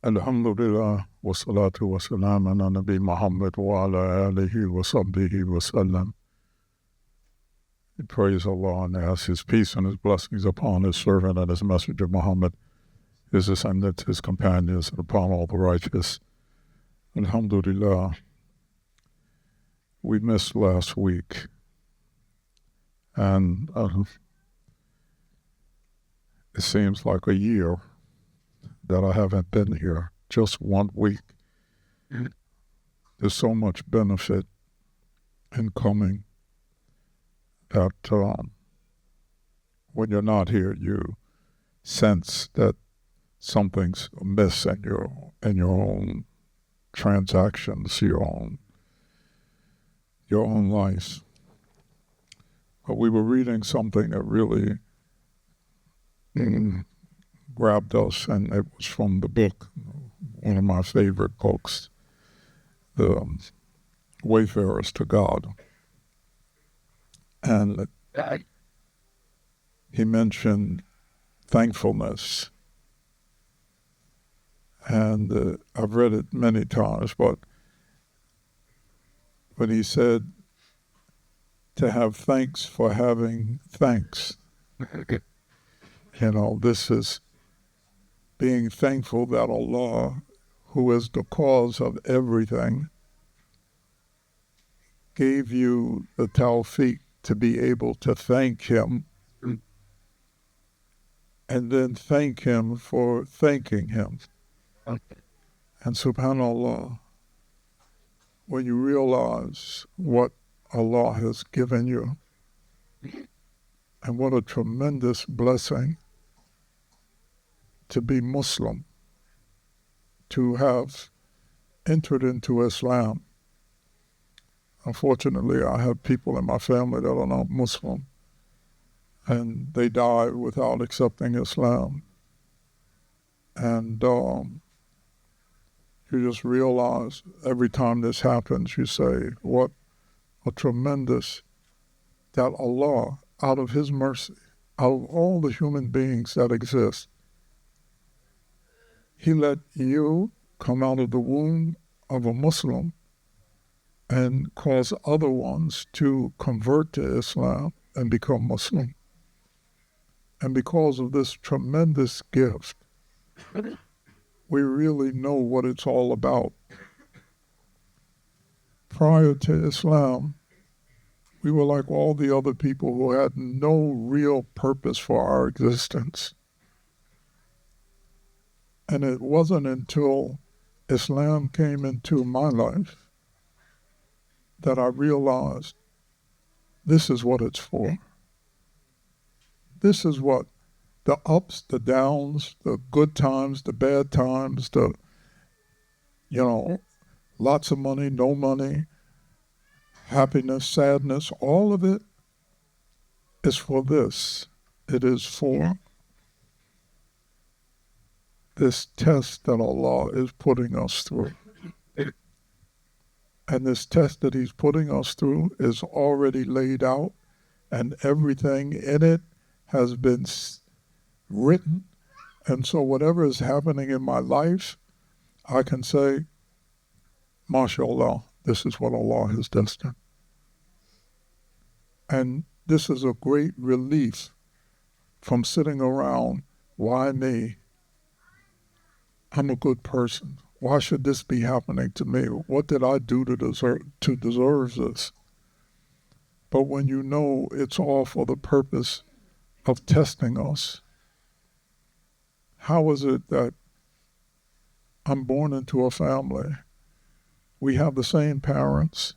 Alhamdulillah, wa salatu wa salam ala Nabi Muhammad wa ala alihi wa sahbihi wa sallam. We praise Allah and ask His peace and His blessings upon His servant and His messenger Muhammad, His descendants, His companions, and upon all the righteous. Alhamdulillah, we missed last week, and it seems like a year that I haven't been here, just 1 week. There's so much benefit in coming that when you're not here, you sense that something's amiss in your own transactions, your own life. But we were reading something that really grabbed us, and it was from the book, one of my favorite books, The Wayfarers to God. And he mentioned thankfulness. And I've read it many times, but when he said to have thanks for having thanks, this is being thankful that Allah, who is the cause of everything, gave you the tawfiq to be able to thank Him and then thank Him for thanking Him. And subhanAllah, when you realize what Allah has given you and what a tremendous blessing to be Muslim, to have entered into Islam. Unfortunately, I have people in my family that are not Muslim, and they die without accepting Islam. And you just realize every time this happens, you say, what a tremendous, that Allah, out of His mercy, out of all the human beings that exist, He let you come out of the womb of a Muslim and cause other ones to convert to Islam and become Muslim. And because of this tremendous gift, we really know what it's all about. Prior to Islam, we were like all the other people who had no real purpose for our existence. And it wasn't until Islam came into my life that I realized this is what it's for. This is what the ups, the downs, the good times, the bad times, lots of money, no money, happiness, sadness, all of it is for this. It is for this test that Allah is putting us through. And this test that He's putting us through is already laid out, and everything in it has been written. And so whatever is happening in my life, I can say, MashaAllah, this is what Allah has destined. And this is a great relief from sitting around, why me? I'm a good person. Why should this be happening to me? What did I do to deserve this? But when you know it's all for the purpose of testing us, how is it that I'm born into a family? We have the same parents.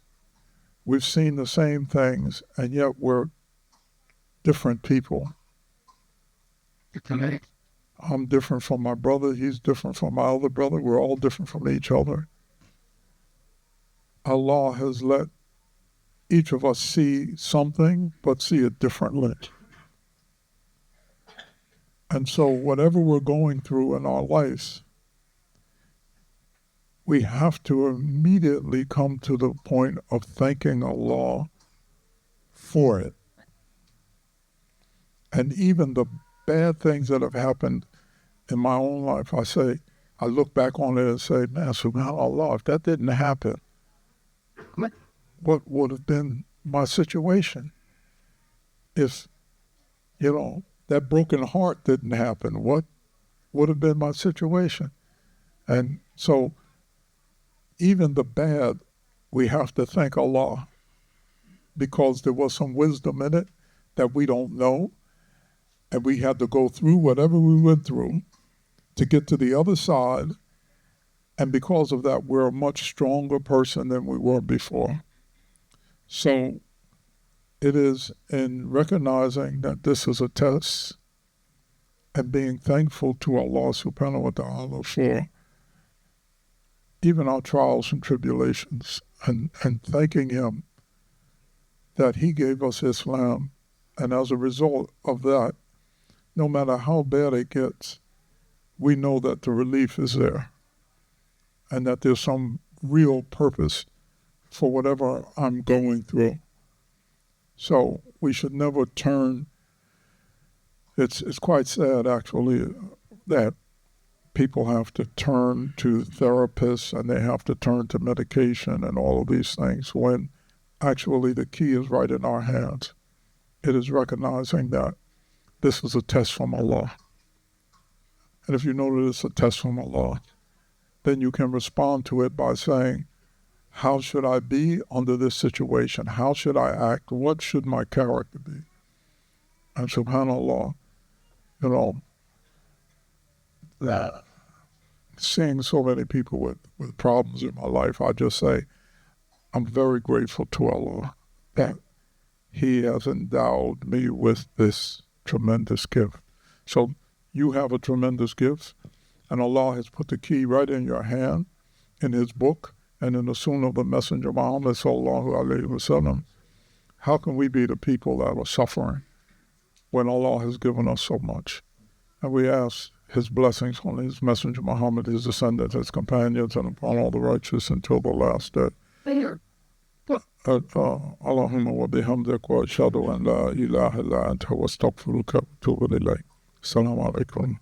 We've seen the same things, and yet we're different people. I'm different from my brother, he's different from my other brother, we're all different from each other. Allah has let each of us see something, but see it differently. And so whatever we're going through in our lives, we have to immediately come to the point of thanking Allah for it. And even the bad things that have happened in my own life, I say, I look back on it and say, man, subhanAllah, if that didn't happen, what would have been my situation? If, that broken heart didn't happen, what would have been my situation? And so even the bad, we have to thank Allah, because there was some wisdom in it that we don't know, and we had to go through whatever we went through to get to the other side, and because of that, we're a much stronger person than we were before. So it is in recognizing that this is a test and being thankful to Allah subhanahu wa ta'ala for even our trials and tribulations, and thanking Him that He gave us Islam, and as a result of that, no matter how bad it gets, we know that the relief is there and that there's some real purpose for whatever I'm going through. So we should never turn. It's quite sad, actually, that people have to turn to therapists and they have to turn to medication and all of these things, when actually the key is right in our hands. It is recognizing that this is a test from Allah. And if you know that it's a test from Allah, then you can respond to it by saying, how should I be under this situation? How should I act? What should my character be? And subhanAllah, that seeing so many people with problems in my life, I just say, I'm very grateful to Allah that He has endowed me with this tremendous gift. So you have a tremendous gift, and Allah has put the key right in your hand, in His book, and in the Sunnah of the Messenger Muhammad sallallahu alaihi wasallam. How can we be the people that are suffering when Allah has given us so much? And we ask His blessings on His Messenger Muhammad, His descendants, His companions, and upon all the righteous until the last day. Allahumma wa bihamdik wa ashhadu an la ilaha illa anta wa astaghfiruka wa atubu ilayk. Assalamu alaikum.